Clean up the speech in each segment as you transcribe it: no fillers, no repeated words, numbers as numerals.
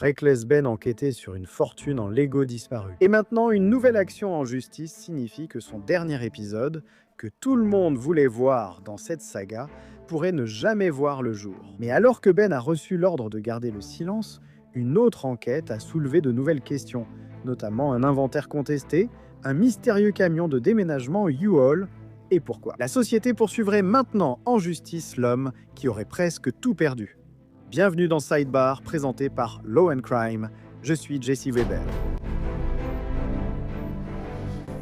Reckless Ben enquêtait sur une fortune en Lego disparue. Et maintenant, une nouvelle action en justice signifie que son dernier épisode, que tout le monde voulait voir dans cette saga, pourrait ne jamais voir le jour. Mais alors que Ben a reçu l'ordre de garder le silence, une autre enquête a soulevé de nouvelles questions, notamment un inventaire contesté, un mystérieux camion de déménagement U-Haul, et pourquoi. La société poursuivrait maintenant en justice l'homme qui aurait presque tout perdu. Bienvenue dans Sidebar, présenté par Law and Crime. Je suis Jesse Weber.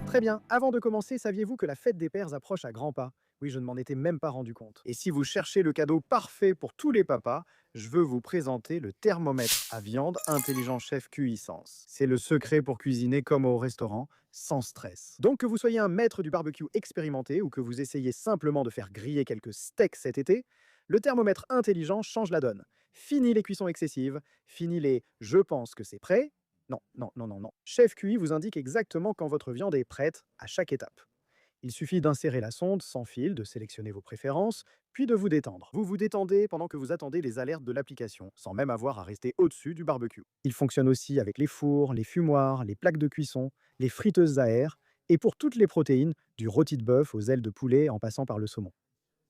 Très bien, avant de commencer, saviez-vous que la fête des pères approche à grands pas? Oui, je ne m'en étais même pas rendu compte. Et si vous cherchez le cadeau parfait pour tous les papas, je veux vous présenter le thermomètre à viande Intelligent Chef Cuisance. C'est le secret pour cuisiner comme au restaurant, sans stress. Donc que vous soyez un maître du barbecue expérimenté ou que vous essayez simplement de faire griller quelques steaks cet été, le thermomètre intelligent change la donne. Fini les cuissons excessives, fini les «je pense que c'est prêt», non, non, non, non, non. Chef QI vous indique exactement quand votre viande est prête à chaque étape. Il suffit d'insérer la sonde sans fil, de sélectionner vos préférences, puis de vous détendre. Vous vous détendez pendant que vous attendez les alertes de l'application, sans même avoir à rester au-dessus du barbecue. Il fonctionne aussi avec les fours, les fumoirs, les plaques de cuisson, les friteuses à air, et pour toutes les protéines, du rôti de bœuf aux ailes de poulet en passant par le saumon.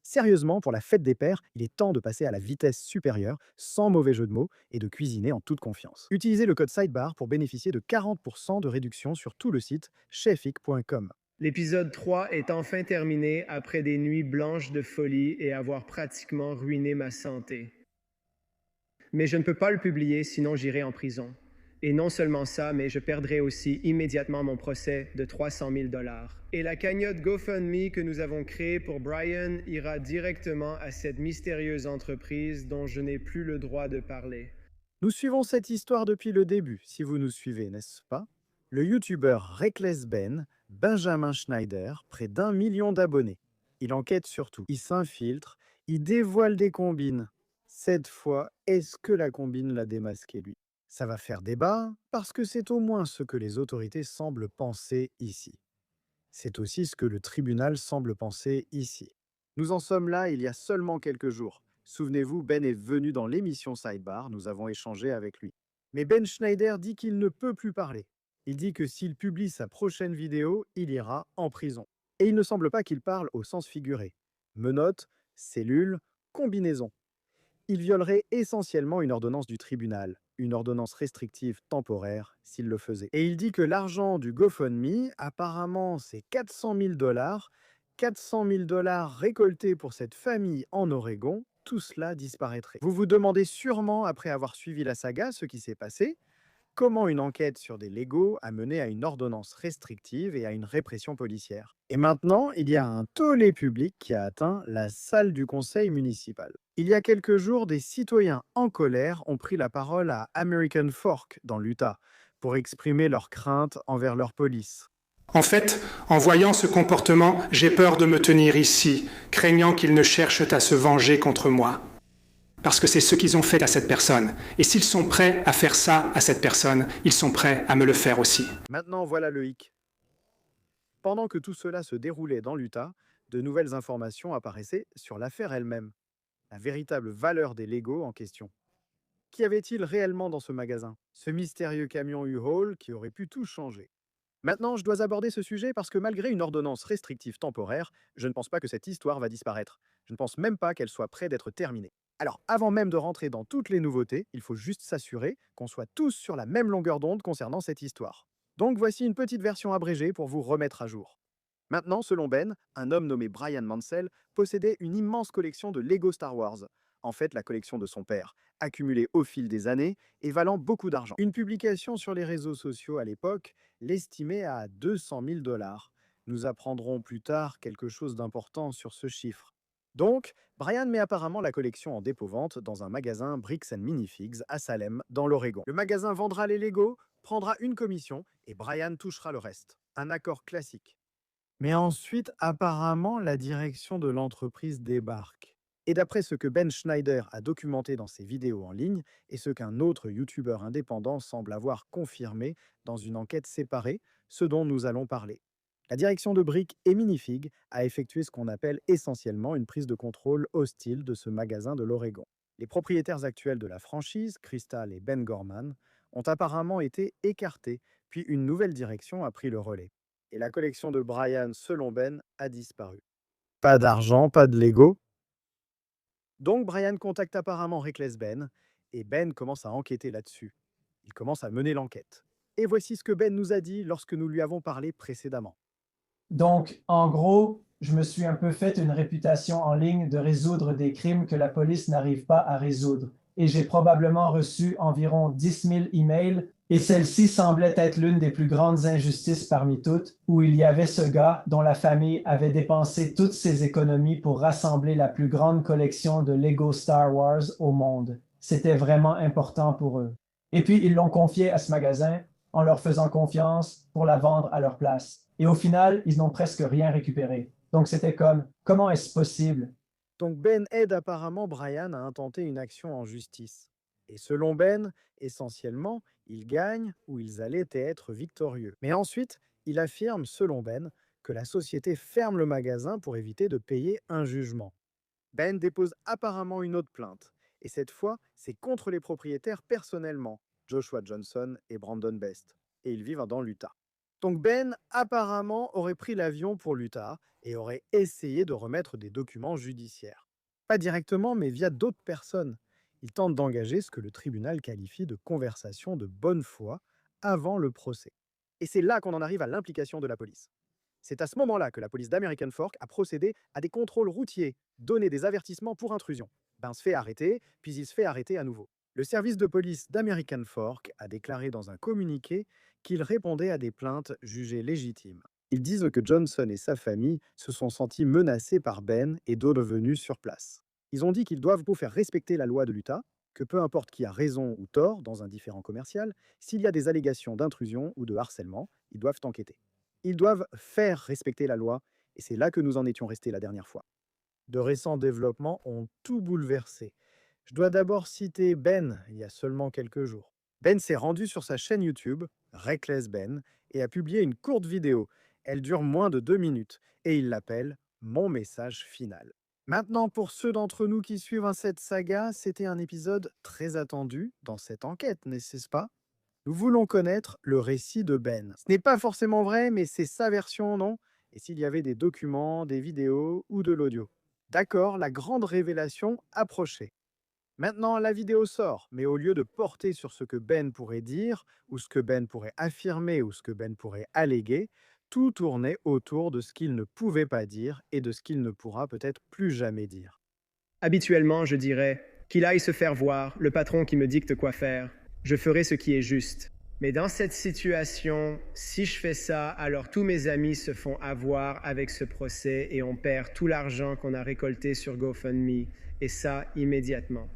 Sérieusement, pour la fête des pères, il est temps de passer à la vitesse supérieure, sans mauvais jeu de mots, et de cuisiner en toute confiance. Utilisez le code SIDEBAR pour bénéficier de 40% de réduction sur tout le site chefic.com. L'épisode 3 est enfin terminé après des nuits blanches de folie et avoir pratiquement ruiné ma santé. Mais je ne peux pas le publier, sinon j'irai en prison. Et non seulement ça, mais je perdrai aussi immédiatement mon procès de 300 000 $. Et la cagnotte GoFundMe que nous avons créée pour Brian ira directement à cette mystérieuse entreprise dont je n'ai plus le droit de parler. Nous suivons cette histoire depuis le début, si vous nous suivez, n'est-ce pas? Le youtubeur Reckless Ben, Benjamin Schneider, près d'1 million d'abonnés. Il enquête sur tout, il s'infiltre, il dévoile des combines. Cette fois, est-ce que la combine l'a démasqué lui? Ça va faire débat, parce que c'est au moins ce que les autorités semblent penser ici. C'est aussi ce que le tribunal semble penser ici. Nous en sommes là il y a seulement quelques jours. Souvenez-vous, Ben est venu dans l'émission Sidebar, nous avons échangé avec lui. Mais Ben Schneider dit qu'il ne peut plus parler. Il dit que s'il publie sa prochaine vidéo, il ira en prison. Et il ne semble pas qu'il parle au sens figuré. Menottes, cellules, combinaisons. Il violerait essentiellement une ordonnance du tribunal, une ordonnance restrictive temporaire s'il le faisait. Et il dit que l'argent du GoFundMe, apparemment c'est 400 000 $, 400 000 $ récoltés pour cette famille en Oregon, tout cela disparaîtrait. Vous vous demandez sûrement, après avoir suivi la saga, ce qui s'est passé, comment une enquête sur des Legos a mené à une ordonnance restrictive et à une répression policière. Et maintenant, il y a un tollé public qui a atteint la salle du conseil municipal. Il y a quelques jours, des citoyens en colère ont pris la parole à American Fork, dans l'Utah, pour exprimer leurs craintes envers leur police. En fait, en voyant ce comportement, j'ai peur de me tenir ici, craignant qu'ils ne cherchent à se venger contre moi. Parce que c'est ce qu'ils ont fait à cette personne. Et s'ils sont prêts à faire ça à cette personne, ils sont prêts à me le faire aussi. Maintenant, voilà le hic. Pendant que tout cela se déroulait dans l'Utah, de nouvelles informations apparaissaient sur l'affaire elle-même, la véritable valeur des Legos en question. Qu'y avait-il réellement dans ce magasin? Ce mystérieux camion U-Haul qui aurait pu tout changer. Maintenant, je dois aborder ce sujet parce que malgré une ordonnance restrictive temporaire, je ne pense pas que cette histoire va disparaître. Je ne pense même pas qu'elle soit près d'être terminée. Alors, avant même de rentrer dans toutes les nouveautés, il faut juste s'assurer qu'on soit tous sur la même longueur d'onde concernant cette histoire. Donc voici une petite version abrégée pour vous remettre à jour. Maintenant, selon Ben, un homme nommé Brian Mansell possédait une immense collection de Lego Star Wars, en fait la collection de son père, accumulée au fil des années et valant beaucoup d'argent. Une publication sur les réseaux sociaux à l'époque l'estimait à 200 000 $. Nous apprendrons plus tard quelque chose d'important sur ce chiffre. Donc, Brian met apparemment la collection en dépôt-vente dans un magasin Bricks and Minifigs à Salem, dans l'Oregon. Le magasin vendra les Lego, prendra une commission et Brian touchera le reste. Un accord classique. Mais ensuite, apparemment, la direction de l'entreprise débarque. Et d'après ce que Ben Schneider a documenté dans ses vidéos en ligne, et ce qu'un autre youtubeur indépendant semble avoir confirmé dans une enquête séparée, ce dont nous allons parler. La direction de Brick et Minifig a effectué ce qu'on appelle essentiellement une prise de contrôle hostile de ce magasin de l'Oregon. Les propriétaires actuels de la franchise, Crystal et Ben Gorman, ont apparemment été écartés, puis une nouvelle direction a pris le relais. Et la collection de Brian, selon Ben, a disparu. Pas d'argent, pas de Lego. Donc Brian contacte apparemment Reckless Ben, et Ben commence à enquêter là-dessus. Il commence à mener l'enquête. Et voici ce que Ben nous a dit lorsque nous lui avons parlé précédemment. Donc, en gros, je me suis un peu fait une réputation en ligne de résoudre des crimes que la police n'arrive pas à résoudre. Et j'ai probablement reçu environ 10 000 emails, et celle-ci semblait être l'une des plus grandes injustices parmi toutes, où il y avait ce gars dont la famille avait dépensé toutes ses économies pour rassembler la plus grande collection de Lego Star Wars au monde. C'était vraiment important pour eux. Et puis, ils l'ont confié à ce magasin en leur faisant confiance pour la vendre à leur place. Et au final, ils n'ont presque rien récupéré. Donc c'était comme, comment est-ce possible? Donc Ben aide apparemment Brian à intenter une action en justice. Et selon Ben, essentiellement, ils gagnent ou ils allaient être victorieux. Mais ensuite, il affirme, selon Ben, que la société ferme le magasin pour éviter de payer un jugement. Ben dépose apparemment une autre plainte. Et cette fois, c'est contre les propriétaires personnellement, Joshua Johnson et Brandon Best. Et ils vivent dans l'Utah. Donc Ben, apparemment, aurait pris l'avion pour l'Utah et aurait essayé de remettre des documents judiciaires. Pas directement, mais via d'autres personnes. Il tente d'engager ce que le tribunal qualifie de conversation de bonne foi avant le procès. Et c'est là qu'on en arrive à l'implication de la police. C'est à ce moment-là que la police d'American Fork a procédé à des contrôles routiers, donné des avertissements pour intrusion. Ben se fait arrêter, puis il se fait arrêter à nouveau. Le service de police d'American Fork a déclaré dans un communiqué qu'il répondait à des plaintes jugées légitimes. Ils disent que Johnson et sa famille se sont sentis menacés par Ben et d'autres venus sur place. Ils ont dit qu'ils doivent faire respecter la loi de l'Utah, que peu importe qui a raison ou tort dans un différend commercial, s'il y a des allégations d'intrusion ou de harcèlement, ils doivent enquêter. Ils doivent faire respecter la loi, et c'est là que nous en étions restés la dernière fois. De récents développements ont tout bouleversé. Je dois d'abord citer Ben, il y a seulement quelques jours. Ben s'est rendu sur sa chaîne YouTube, Reckless Ben, et a publié une courte vidéo. Elle dure moins de 2 minutes, et il l'appelle « Mon message final ». Maintenant, pour ceux d'entre nous qui suivent cette saga, c'était un épisode très attendu dans cette enquête, n'est-ce pas? Nous voulons connaître le récit de Ben. Ce n'est pas forcément vrai, mais c'est sa version, non? Et s'il y avait des documents, des vidéos ou de l'audio? D'accord, la grande révélation approchait. Maintenant, la vidéo sort, mais au lieu de porter sur ce que Ben pourrait dire, ou ce que Ben pourrait affirmer, ou ce que Ben pourrait alléguer, tout tournait autour de ce qu'il ne pouvait pas dire et de ce qu'il ne pourra peut-être plus jamais dire. Habituellement, je dirais qu'il aille se faire voir, le patron qui me dicte quoi faire. Je ferai ce qui est juste. Mais dans cette situation, si je fais ça, alors tous mes amis se font avoir avec ce procès et on perd tout l'argent qu'on a récolté sur GoFundMe, et ça immédiatement.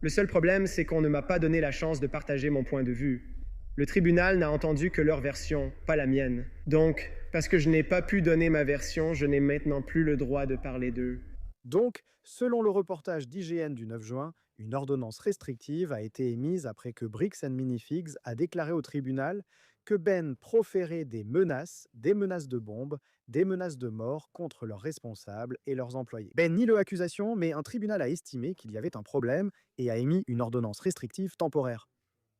Le seul problème, c'est qu'on ne m'a pas donné la chance de partager mon point de vue. Le tribunal n'a entendu que leur version, pas la mienne. Donc, parce que je n'ai pas pu donner ma version, je n'ai maintenant plus le droit de parler d'eux. Donc, selon le reportage d'IGN du 9 juin, une ordonnance restrictive a été émise après que Bricks and Minifigs a déclaré au tribunal que Ben proférait des menaces de bombes, des menaces de mort contre leurs responsables et leurs employés. Ben nie l'accusation, mais un tribunal a estimé qu'il y avait un problème et a émis une ordonnance restrictive temporaire.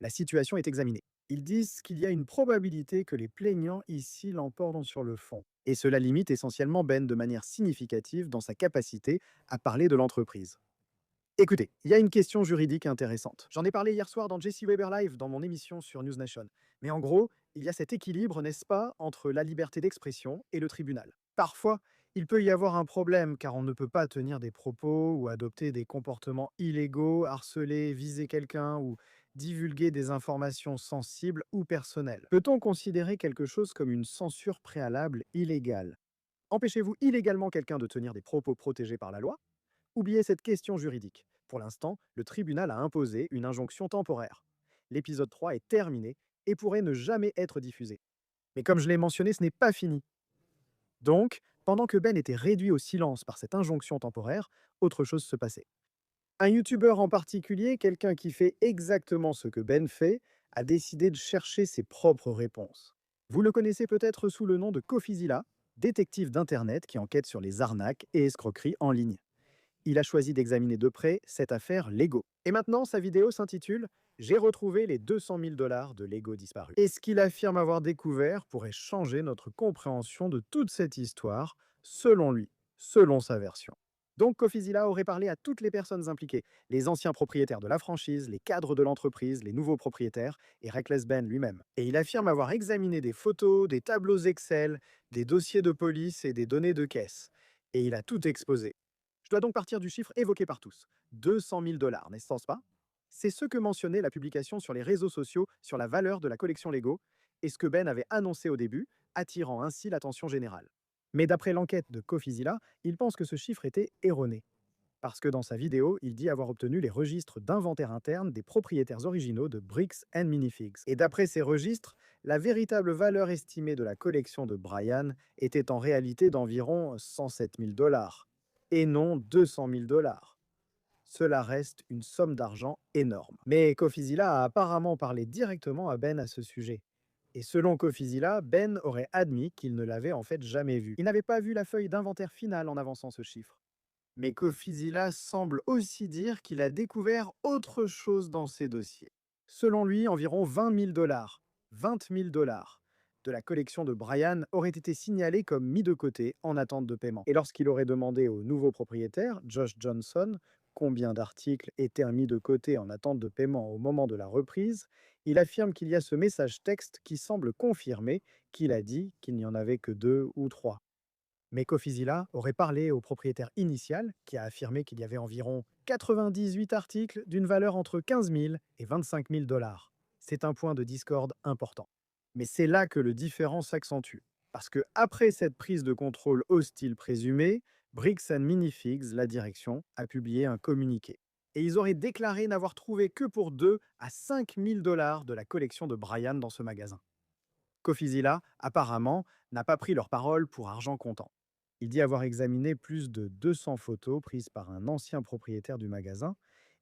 La situation est examinée. Ils disent qu'il y a une probabilité que les plaignants ici l'emportent sur le fond. Et cela limite essentiellement Ben de manière significative dans sa capacité à parler de l'entreprise. Écoutez, il y a une question juridique intéressante. J'en ai parlé hier soir dans Jesse Weber Live, dans mon émission sur News Nation. Mais en gros, il y a cet équilibre, n'est-ce pas, entre la liberté d'expression et le tribunal. Parfois, il peut y avoir un problème car on ne peut pas tenir des propos ou adopter des comportements illégaux, harceler, viser quelqu'un ou divulguer des informations sensibles ou personnelles. Peut-on considérer quelque chose comme une censure préalable illégale? Empêchez-vous illégalement quelqu'un de tenir des propos protégés par la loi? Oubliez cette question juridique. Pour l'instant, le tribunal a imposé une injonction temporaire. L'épisode 3 est terminé et pourrait ne jamais être diffusé. Mais comme je l'ai mentionné, ce n'est pas fini. Donc, pendant que Ben était réduit au silence par cette injonction temporaire, autre chose se passait. Un youtubeur en particulier, quelqu'un qui fait exactement ce que Ben fait, a décidé de chercher ses propres réponses. Vous le connaissez peut-être sous le nom de Cofizilla, détective d'Internet qui enquête sur les arnaques et escroqueries en ligne. Il a choisi d'examiner de près cette affaire Lego. Et maintenant, sa vidéo s'intitule « J'ai retrouvé les 200 000 $ de Lego disparus ». Et ce qu'il affirme avoir découvert pourrait changer notre compréhension de toute cette histoire, selon lui, selon sa version. Donc Cofizilla aurait parlé à toutes les personnes impliquées, les anciens propriétaires de la franchise, les cadres de l'entreprise, les nouveaux propriétaires et Reckless Ben lui-même. Et il affirme avoir examiné des photos, des tableaux Excel, des dossiers de police et des données de caisse. Et il a tout exposé. Je dois donc partir du chiffre évoqué par tous, 200 000 $, n'est-ce pas? C'est ce que mentionnait la publication sur les réseaux sociaux sur la valeur de la collection Lego et ce que Ben avait annoncé au début, attirant ainsi l'attention générale. Mais d'après l'enquête de Cofizilla, il pense que ce chiffre était erroné. Parce que dans sa vidéo, il dit avoir obtenu les registres d'inventaire interne des propriétaires originaux de Bricks and Minifigs. Et d'après ces registres, la véritable valeur estimée de la collection de Brian était en réalité d'environ 107 000 $, et non 200 000 $. Cela reste une somme d'argent énorme. Mais Cofizilla a apparemment parlé directement à Ben à ce sujet. Et selon Cofizilla, Ben aurait admis qu'il ne l'avait en fait jamais vu. Il n'avait pas vu la feuille d'inventaire finale en avançant ce chiffre. Mais Cofizilla semble aussi dire qu'il a découvert autre chose dans ses dossiers. Selon lui, environ 20 000 $, 20 000 $ de la collection de Brian auraient été signalés comme mis de côté en attente de paiement. Et lorsqu'il aurait demandé au nouveau propriétaire, Josh Johnson, combien d'articles étaient mis de côté en attente de paiement au moment de la reprise, il affirme qu'il y a ce message texte qui semble confirmer qu'il a dit qu'il n'y en avait que 2 ou 3. Mais Cofizilla aurait parlé au propriétaire initial, qui a affirmé qu'il y avait environ 98 articles d'une valeur entre 15 000 et 25 000 $. C'est un point de discorde important. Mais c'est là que le différend s'accentue. Parce que après cette prise de contrôle hostile présumée, Bricks and Minifigs, la direction, a publié un communiqué. Et ils auraient déclaré n'avoir trouvé que pour 2 à 5 000 $ de la collection de Brian dans ce magasin. Cofizilla, apparemment, n'a pas pris leur parole pour argent comptant. Il dit avoir examiné plus de 200 photos prises par un ancien propriétaire du magasin,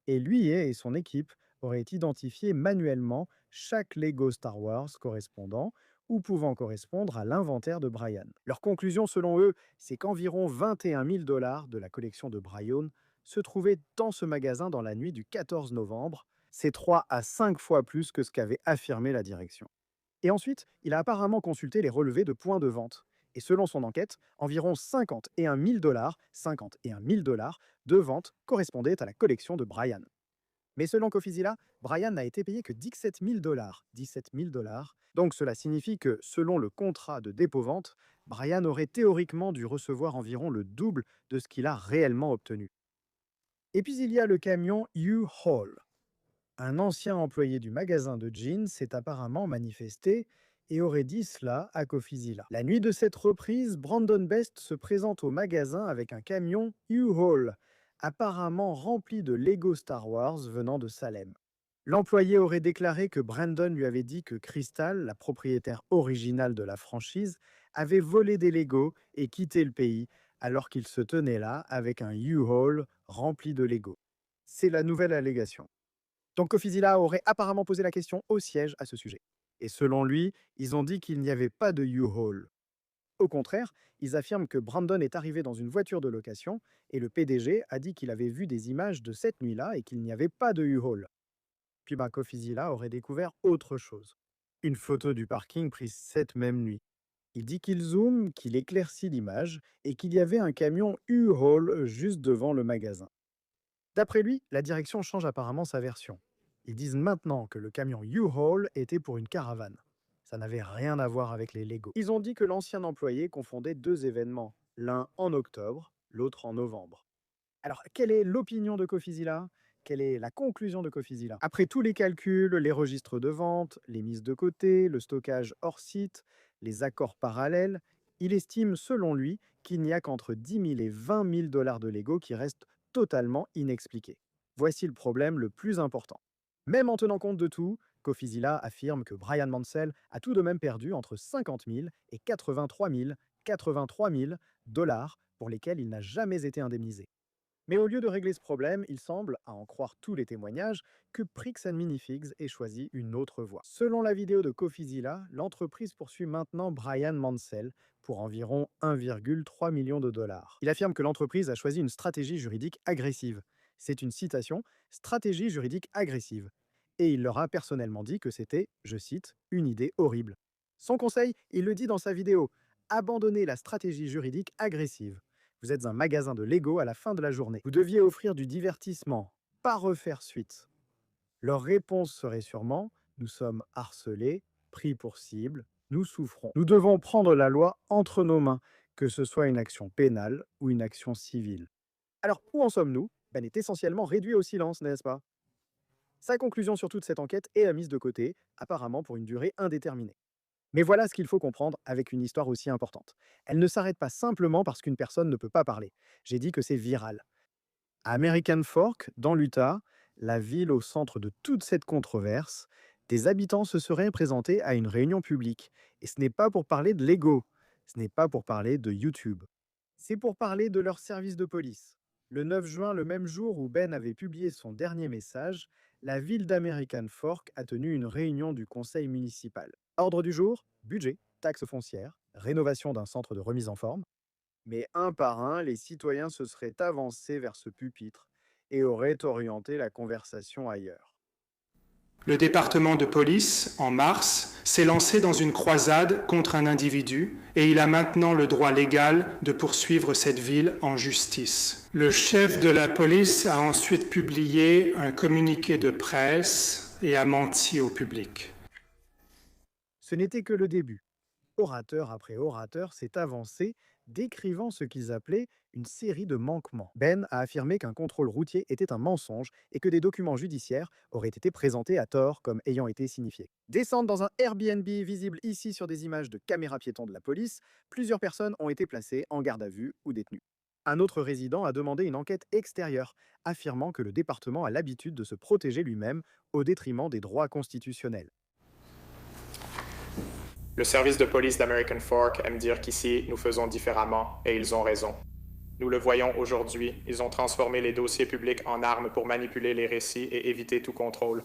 et lui et son équipe auraient identifié manuellement chaque Lego Star Wars correspondant ou pouvant correspondre à l'inventaire de Brian. Leur conclusion, selon eux, c'est qu'environ 21 000 $ de la collection de Brian se trouvaient dans ce magasin dans la nuit du 14 novembre. C'est 3 à 5 fois plus que ce qu'avait affirmé la direction. Et ensuite, il a apparemment consulté les relevés de points de vente. Et selon son enquête, environ 51 000 $ de ventes correspondaient à la collection de Brian. Mais selon Cofizilla, Brian n'a été payé que 17 000 $. 17 000 $. Donc cela signifie que, selon le contrat de dépôt-vente, Brian aurait théoriquement dû recevoir environ le double de ce qu'il a réellement obtenu. Et puis il y a le camion U-Haul. Un ancien employé du magasin de jeans s'est apparemment manifesté et aurait dit cela à Cofizilla. La nuit de cette reprise, Brandon Best se présente au magasin avec un camion U-Haul, apparemment rempli de Lego Star Wars venant de Salem. L'employé aurait déclaré que Brandon lui avait dit que Crystal, la propriétaire originale de la franchise, avait volé des Lego et quitté le pays alors qu'il se tenait là avec un U-Haul rempli de Lego. C'est la nouvelle allégation. Donc Cofizilla aurait apparemment posé la question au siège à ce sujet. Et selon lui, ils ont dit qu'il n'y avait pas de U-Haul. Au contraire, ils affirment que Brandon est arrivé dans une voiture de location et le PDG a dit qu'il avait vu des images de cette nuit-là et qu'il n'y avait pas de U-Haul. Puis Cofizilla aurait découvert autre chose. Une photo du parking prise cette même nuit. Il dit qu'il zoome, qu'il éclaircit l'image et qu'il y avait un camion U-Haul juste devant le magasin. D'après lui, la direction change apparemment sa version. Ils disent maintenant que le camion U-Haul était pour une caravane. Ça n'avait rien à voir avec les Lego. Ils ont dit que l'ancien employé confondait 2 événements, l'un en octobre, l'autre en novembre. Alors, quelle est l'opinion de Cofizilla? Quelle est la conclusion de Cofizilla? Après tous les calculs, les registres de vente, les mises de côté, le stockage hors site, les accords parallèles, il estime, selon lui, qu'il n'y a qu'entre 10 000 et 20 000 $ de Lego qui restent totalement inexpliqués. Voici le problème le plus important. Même en tenant compte de tout, Cofizilla affirme que Brian Mansell a tout de même perdu entre 50 000 et 83 000 $ pour lesquels il n'a jamais été indemnisé. Mais au lieu de régler ce problème, il semble, à en croire tous les témoignages, que Prix and Minifigs ait choisi une autre voie. Selon la vidéo de CoFizilla, l'entreprise poursuit maintenant Brian Mansell pour environ 1,3 million de dollars. Il affirme que l'entreprise a choisi une stratégie juridique agressive. C'est une citation, stratégie juridique agressive. Et il leur a personnellement dit que c'était, je cite, une idée horrible. Son conseil, il le dit dans sa vidéo, abandonnez la stratégie juridique agressive. Vous êtes un magasin de Lego à la fin de la journée. Vous deviez offrir du divertissement, pas refaire suite. Leur réponse serait sûrement, nous sommes harcelés, pris pour cible, nous souffrons. Nous devons prendre la loi entre nos mains, que ce soit une action pénale ou une action civile. Alors, où en sommes-nous? Ben est essentiellement réduit au silence, n'est-ce pas? Sa conclusion sur toute cette enquête est mise de côté, apparemment pour une durée indéterminée. Mais voilà ce qu'il faut comprendre avec une histoire aussi importante. Elle ne s'arrête pas simplement parce qu'une personne ne peut pas parler. J'ai dit que c'est viral. À American Fork, dans l'Utah, la ville au centre de toute cette controverse, des habitants se seraient présentés à une réunion publique. Et ce n'est pas pour parler de Lego, ce n'est pas pour parler de YouTube. C'est pour parler de leur service de police. Le 9 juin, le même jour où Ben avait publié son dernier message, la ville d'American Fork a tenu une réunion du conseil municipal. Ordre du jour, budget, taxes foncières, rénovation d'un centre de remise en forme. Mais un par un, les citoyens se seraient avancés vers ce pupitre et auraient orienté la conversation ailleurs. Le département de police, en mars, s'est lancé dans une croisade contre un individu et il a maintenant le droit légal de poursuivre cette ville en justice. Le chef de la police a ensuite publié un communiqué de presse et a menti au public. Ce n'était que le début. Orateur après orateur s'est avancé, décrivant ce qu'ils appelaient une série de manquements. Ben a affirmé qu'un contrôle routier était un mensonge et que des documents judiciaires auraient été présentés à tort comme ayant été signifiés. Descendre dans un Airbnb visible ici sur des images de caméras piétons de la police, plusieurs personnes ont été placées en garde à vue ou détenues. Un autre résident a demandé une enquête extérieure, affirmant que le département a l'habitude de se protéger lui-même au détriment des droits constitutionnels. Le service de police d'American Fork aime dire qu'ici, nous faisons différemment, et ils ont raison. Nous le voyons aujourd'hui, ils ont transformé les dossiers publics en armes pour manipuler les récits et éviter tout contrôle.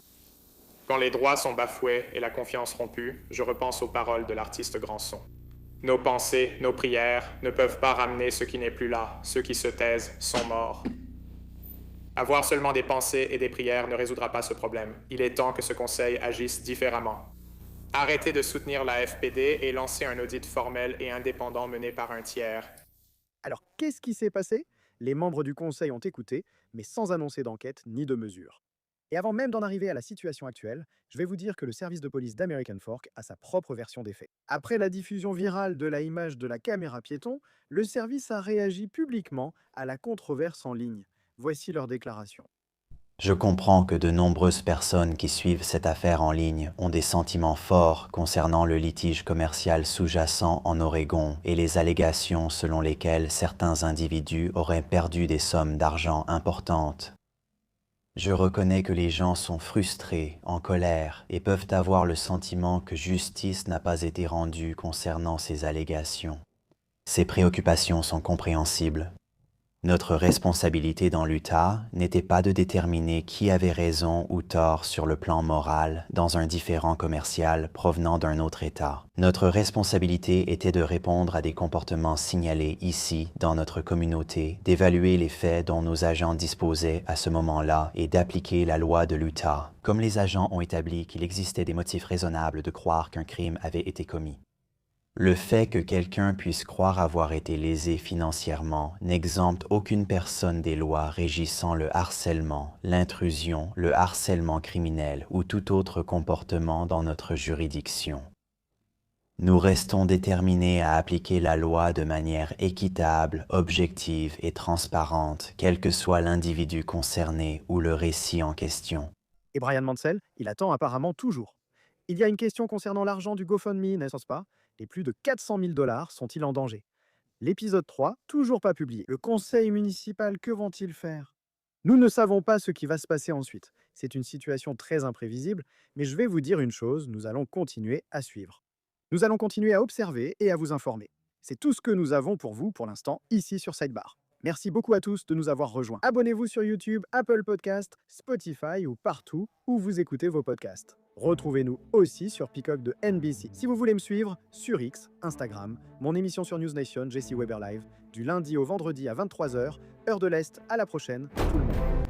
Quand les droits sont bafoués et la confiance rompue, je repense aux paroles de l'artiste Granson. Nos pensées, nos prières ne peuvent pas ramener ce qui n'est plus là. Ceux qui se taisent sont morts. Avoir seulement des pensées et des prières ne résoudra pas ce problème. Il est temps que ce conseil agisse différemment. Arrêtez de soutenir la FPD et lancez un audit formel et indépendant mené par un tiers. Alors, qu'est-ce qui s'est passé? Les membres du conseil ont écouté, mais sans annoncer d'enquête ni de mesure. Et avant même d'en arriver à la situation actuelle, je vais vous dire que le service de police d'American Fork a sa propre version des faits. Après la diffusion virale de la image de la caméra piéton, le service a réagi publiquement à la controverse en ligne. Voici leur déclaration. Je comprends que de nombreuses personnes qui suivent cette affaire en ligne ont des sentiments forts concernant le litige commercial sous-jacent en Oregon et les allégations selon lesquelles certains individus auraient perdu des sommes d'argent importantes. Je reconnais que les gens sont frustrés, en colère, et peuvent avoir le sentiment que justice n'a pas été rendue concernant ces allégations. Ces préoccupations sont compréhensibles. Notre responsabilité dans l'Utah n'était pas de déterminer qui avait raison ou tort sur le plan moral dans un différend commercial provenant d'un autre État. Notre responsabilité était de répondre à des comportements signalés ici, dans notre communauté, d'évaluer les faits dont nos agents disposaient à ce moment-là et d'appliquer la loi de l'Utah, comme les agents ont établi qu'il existait des motifs raisonnables de croire qu'un crime avait été commis. Le fait que quelqu'un puisse croire avoir été lésé financièrement n'exempte aucune personne des lois régissant le harcèlement, l'intrusion, le harcèlement criminel ou tout autre comportement dans notre juridiction. Nous restons déterminés à appliquer la loi de manière équitable, objective et transparente, quel que soit l'individu concerné ou le récit en question. Et Brian Mansell, il attend apparemment toujours. Il y a une question concernant l'argent du GoFundMe, n'est-ce pas? Les plus de 400 000 $ sont-ils en danger? L'épisode 3, toujours pas publié. Le conseil municipal, que vont-ils faire? Nous ne savons pas ce qui va se passer ensuite. C'est une situation très imprévisible, mais je vais vous dire une chose, nous allons continuer à suivre. Nous allons continuer à observer et à vous informer. C'est tout ce que nous avons pour vous pour l'instant ici sur Sidebar. Merci beaucoup à tous de nous avoir rejoints. Abonnez-vous sur YouTube, Apple Podcast, Spotify ou partout où vous écoutez vos podcasts. Retrouvez-nous aussi sur Peacock de NBC. Si vous voulez me suivre, sur X, Instagram, mon émission sur News Nation, Jesse Weber Live, du lundi au vendredi à 23h, heure de l'Est. À la prochaine, tout le monde.